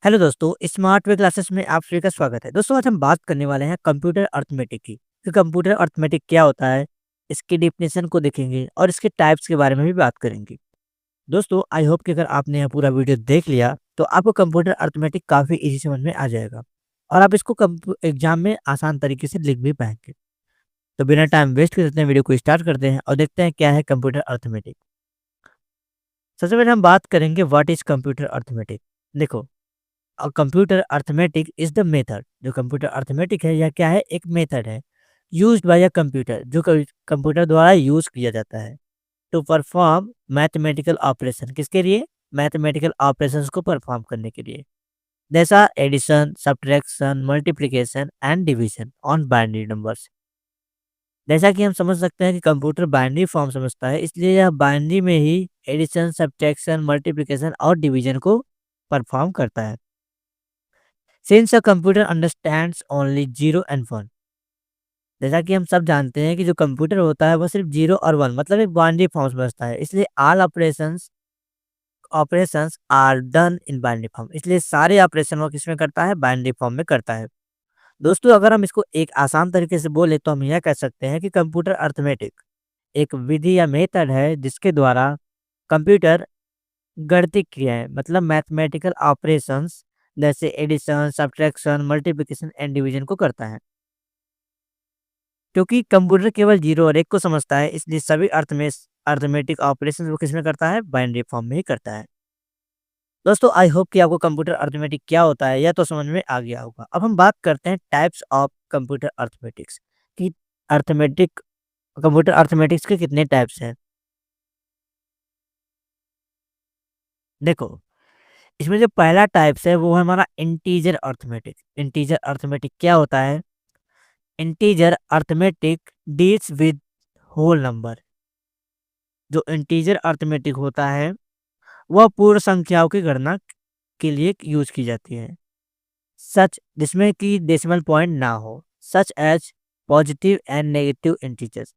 Hello दोस्तों, smart way classes में आप सभी का स्वागत है। दोस्तों, आज हम बात करने वाले हैं कंप्यूटर अर्थमेटिक की। तो कंप्यूटर अर्थमेटिक क्या होता है, इसकी डेफिनेशन को देखेंगे और इसके टाइप्स के बारे में भी बात करेंगे। दोस्तों, आई होप कि अगर आपने यह पूरा वीडियो देख लिया तो आपको कंप्यूटर अर्थमेटिक काफ़ी ईज़ी समझ में आ जाएगा और आप इसको एग्जाम में आसान तरीके से लिख भी पाएंगे। तो बिना टाइम वेस्ट करते हैं, वीडियो को स्टार्ट करते हैं और देखते हैं क्या है कंप्यूटर अर्थमेटिक। सबसे पहले हम बात करेंगे व्हाट इज़ कंप्यूटर अर्थमेटिक। देखो, computer arithmetic is the method. जो कंप्यूटर अर्थमेटिक है, यह क्या है, एक मेथड है यूज्ड बाय अ कंप्यूटर, जो कंप्यूटर द्वारा यूज किया जाता है टू परफॉर्म मैथमेटिकल ऑपरेशन। किसके लिए? मैथमेटिकल ऑपरेशंस को परफॉर्म करने के लिए, जैसा addition, subtraction, multiplication and division on binary numbers. जैसा कि हम समझ सकते हैं कि कंप्यूटर बाइनरी फॉर्म समझता है, इसलिए यह बाइनरी में ही एडिशन, सब्ट्रैक्शन, मल्टीप्लिकेशन और डिवीजन को परफॉर्म करता है। Since a computer understands only 0 and 1, जैसा कि हम सब जानते हैं कि जो कंप्यूटर होता है वो सिर्फ 0 और 1 मतलब एक बाइनरी फॉर्म समझता है, इसलिए all operations operations are done in binary form. इसलिए सारे ऑपरेशन वो किसमें करता है? बाइनरी फॉर्म में करता है। दोस्तों, अगर हम इसको एक आसान तरीके से बोले तो हम यह कह सकते हैं कि कंप्यूटर अर्थमेटिक एक विधि या मेथड है जिसके द्वारा कंप्यूटर गणितीय क्रियाएं मतलब मैथमेटिकल ऑपरेशंस जैसे addition, subtraction, multiplication and division को करता है। क्योंकि कंप्यूटर केवल 0 और 1 को समझता है, इसलिए सभी अर्थमेटिक ऑपरेशंस वो किसमें करता है? बाइनरी फॉर्म में ही करता है। दोस्तों, आई होप कि आपको कंप्यूटर अर्थमेटिक क्या होता है यह तो समझ में आ गया होगा। अब हम बात करते हैं टाइप्स ऑफ कंप्यूटर अर्थमेटिक्स कि अर्थमेटिक कंप्यूटर अर्थमेटिक्स के कितने टाइप्स हैं। देखो, इसमें जो पहला टाइप्स है वो है हमारा इंटीजर अर्थमेटिक। इंटीजर अर्थमेटिक क्या होता है? Integer arithmetic deals with whole number. जो इंटीजर अर्थमेटिक होता है वह पूर्ण संख्याओं की गणना के लिए यूज की जाती है, सच जिसमें कि डेसिमल पॉइंट ना हो, such as positive and negative integers.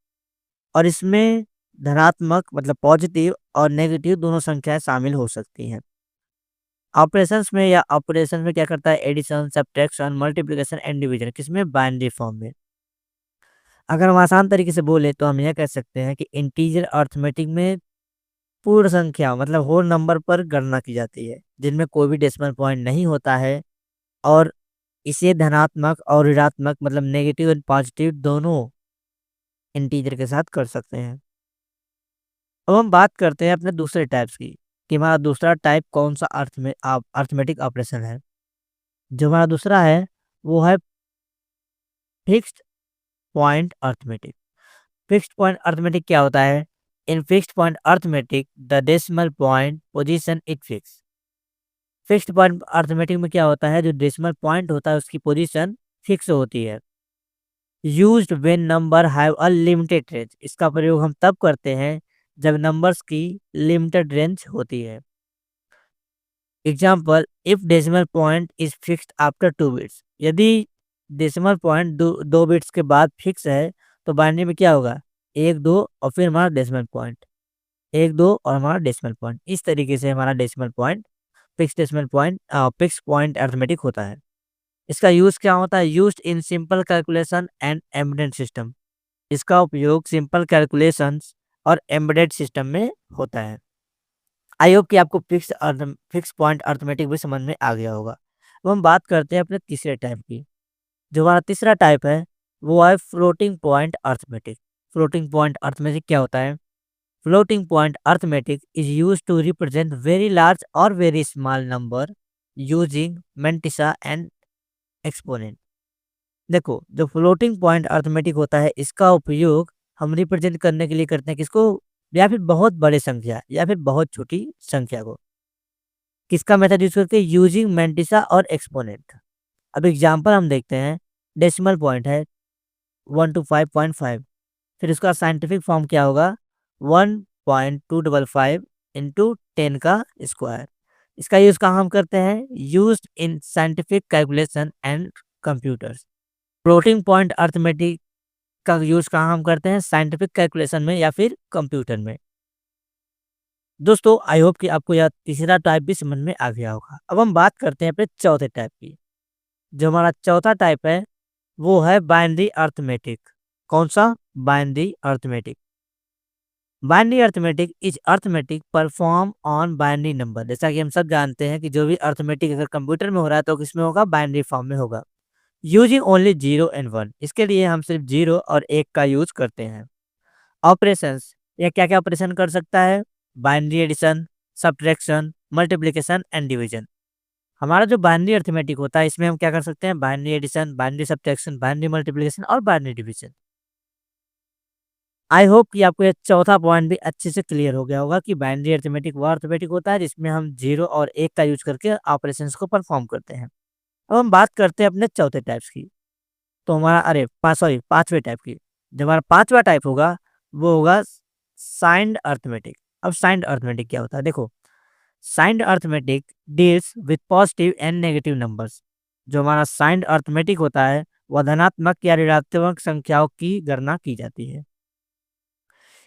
और इसमें धनात्मक मतलब पॉजिटिव और नेगेटिव दोनों संख्याएं शामिल हो सकती हैं। ऑपरेशन में क्या करता है? Addition, subtraction, multiplication and division, किसमें? बाइनरी फॉर्म में। अगर हम आसान तरीके से बोले तो हम यह कह सकते हैं कि इंटीजर अर्थमेटिक में पूर्ण संख्या मतलब होल नंबर पर गणना की जाती है जिनमें कोई भी डेसिमल पॉइंट नहीं होता है, और इसे धनात्मक और ऋणात्मक मतलब नेगेटिव और पॉजिटिव दोनों इंटीजर के साथ कर सकते हैं। अब हम बात करते हैं अपने दूसरे टाइप्स की कि हमारा दूसरा टाइप कौन सा अर्थमेटिक ऑपरेशन है। जो हमारा दूसरा है वो है fixed point arithmetic. Fixed point arithmetic क्या होता है? In fixed point arithmetic the decimal point position it fix. Fixed point arithmetic में क्या होता है? जो डेसिमल पॉइंट होता है उसकी पोजीशन फिक्स होती है। Used when number have a limited range. इसका प्रयोग हम तब करते हैं जब नंबर्स की लिमिटेड रेंज होती है। Example, if decimal point is fixed after 2 bits. यदि डेसिमल पॉइंट दो बिट्स के बाद फिक्स है तो बाइनरी में क्या होगा? 1 2 और फिर हमारा डेसिमल पॉइंट, 1 2 और हमारा डेसिमल पॉइंट। इस तरीके से हमारा फिक्स पॉइंट अर्थमेटिक होता है। इसका यूज क्या होता है? Used in simple calculation and embedded system. इसका उपयोग सिंपल कैलकुलेशंस और एम्बेडेड सिस्टम में होता है। आई होप कि आपको फिक्स पॉइंट अर्थमेटिक भी समझ में आ गया होगा। अब हम बात करते हैं अपने तीसरे टाइप की। जो हमारा तीसरा टाइप है वो है floating point arithmetic. Floating point arithmetic क्या होता है? Floating point arithmetic is use to represent very large और very small number using mantissa and exponent. देखो, जो फ्लोटिंग पॉइंट अर्थमेटिक होता है इसका उपयोग हम रिप्रेजेंट करने के लिए करते हैं किसको? या फिर बहुत बड़े संख्या या फिर बहुत छोटी संख्या को। किसका मेथड यूज करके? यूजिंग मेंटिसा और एक्सपोनेंट। अब एग्जांपल हम देखते हैं। डेसिमल पॉइंट है 1 to 5.5, फिर उसका साइंटिफिक फॉर्म क्या होगा? 1.255 इंटू 10 का स्क्वायर। इसका यूज कहाँ हम करते हैं? Use in scientific calculation and computers. Floating point arithmetic का यूज कहाँ हम करते हैं? साइंटिफिक कैलकुलेशन में या फिर कंप्यूटर में। दोस्तों आई होप कि आपको यह तीसरा टाइप भी समझ में आ गया होगा। अब हम बात करते हैं अपने चौथे टाइप की। जो हमारा चौथा टाइप है वो है बाइनरी अरिथमेटिक। कौन-सा? Binary arithmetic. Binary arithmetic is arithmetic perform on binary number. जैसा कि हम सब जानते हैं कि जो भी अरिथमेटिक अगर कंप्यूटर में हो रहा है तो किसमें होगा? बाइनरी फॉर्म में होगा। Using only 0 and 1। इसके लिए हम सिर्फ 0 और 1 का यूज़ करते हैं। ऑपरेशंस, ये क्या-क्या ऑपरेशन कर सकता है? Binary addition, subtraction, multiplication and division. हमारा जो बाइनरी अरिथमेटिक होता है इसमें हम क्या कर सकते हैं? Binary addition, binary subtraction, binary multiplication और बाइनरी डिवीजन। आई होप कि आपको ये चौथा पॉइंट भी अच्छे से क्लियर हो गया होगा कि बाइनरी अरिथमेटिक वो अरिथमेटिक होता है जिसमें हम 0 और 1 का यूज़ करके ऑपरेशंस को परफॉर्म करते हैं। अब हम बात करते हैं अपने चौथे टाइप्स की। तो हमारा अरे! 5वें टाइप की। जो हमारा 5वां टाइप होगा वो होगा साइन्ड अरिथमेटिक। अब साइन्ड अरिथमेटिक क्या होता है? देखो, signed arithmetic deals with positive and negative numbers. जो हमारा साइन्ड अरिथमेटिक होता है वह धनात्मक या ऋणात्मक संख्याओं की गणना की जाती है।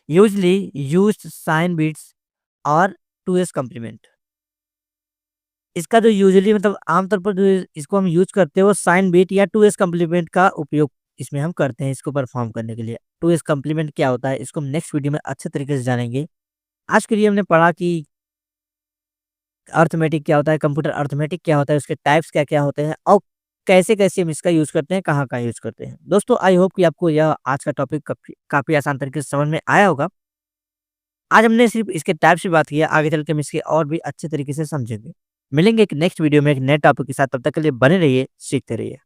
यूजुअली यूज्ड साइन बिट्स और 2s कॉम्प्लीमेंट। इसका जो यूजुअली मतलब आमतौर पर जो इसको हम यूज़ करते हैं वो साइन बिट या 2s कॉम्प्लीमेंट का उपयोग इसमें हम करते हैं इसको परफॉर्म करने के लिए। 2s कॉम्प्लीमेंट क्या होता है इसको हम नेक्स्ट वीडियो में अच्छे तरीके से जानेंगे। आज के लिए हमने पढ़ा कि अरिथमेटिक क्या होता है, कंप्यूटर अरिथमेटिक क्या होता है, उसके टाइप्स क्या-क्या होते हैं और कैसे-कैसे हम इसका यूज़ करते हैं, कहाँ-कहाँ यूज़ करते हैं। दोस्तों आई होप कि आपको यह आज का टॉपिक काफ़ी आसान तरीके से समझ में आया होगा। आज हमने सिर्फ़ इसके टाइप्स पे बात की है, आगे चल के हम इसके और भी अच्छे तरीके से समझेंगे। मिलेंगे एक नेक्स्ट वीडियो में एक नए टॉपिक के साथ, तब तक के लिए बने रहिए, सीखते रहिए।